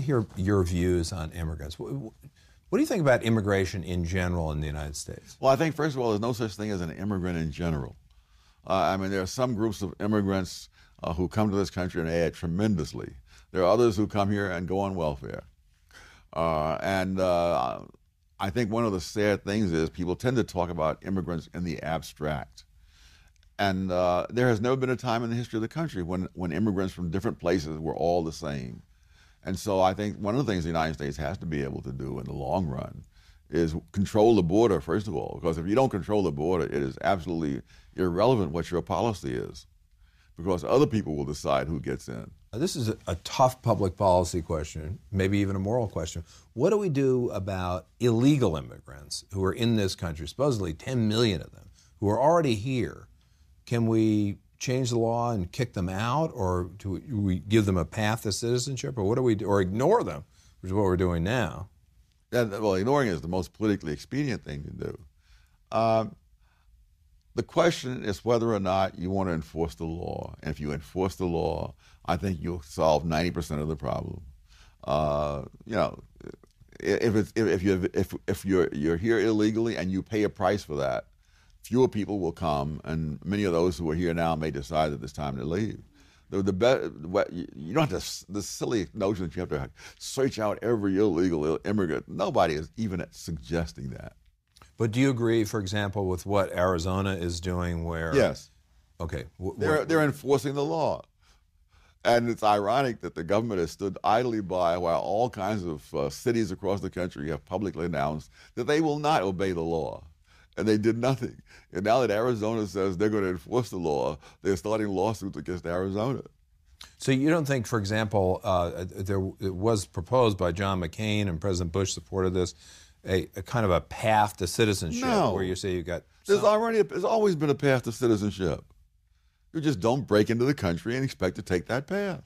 hear your views on immigrants. What do you think about immigration in general in the United States? Well, I think, first of all, there's no such thing as an immigrant in general. I mean, there are some groups of immigrants who come to this country and add tremendously. There are others who come here and go on welfare. I think one of the sad things is people tend to talk about immigrants in the abstract. And there has never been a time in the history of the country when immigrants from different places were all the same. And so I think one of the things the United States has to be able to do in the long run is control the border, first of all, because if you don't control the border, it is absolutely irrelevant what your policy is, because other people will decide who gets in. This is a tough public policy question, maybe even a moral question. What do we do about illegal immigrants who are in this country, supposedly 10 million of them, who are already here? Can we change the law and kick them out, or do we give them a path to citizenship, or what do we do, or ignore them, which is what we're doing now? Yeah, well, ignoring is the most politically expedient thing to do. The question is whether or not you want to enforce the law. And if you enforce the law, I think you'll solve 90% of the problem. You know, if you're here illegally and you pay a price for that, fewer people will come, and many of those who are here now may decide that it's time to leave. You don't have to, the silly notion that you have to search out every illegal immigrant. Nobody is even suggesting that. But do you agree, for example, with what Arizona is doing where... Yes. Okay. They're enforcing the law. And it's ironic that the government has stood idly by while all kinds of cities across the country have publicly announced that they will not obey the law. And they did nothing. And now that Arizona says they're going to enforce the law, they're starting lawsuits against Arizona. So you don't think, for example, it was proposed by John McCain, and President Bush supported this, a kind of a path to citizenship? No. Where you say you got... There's always been a path to citizenship. You just don't break into the country and expect to take that path.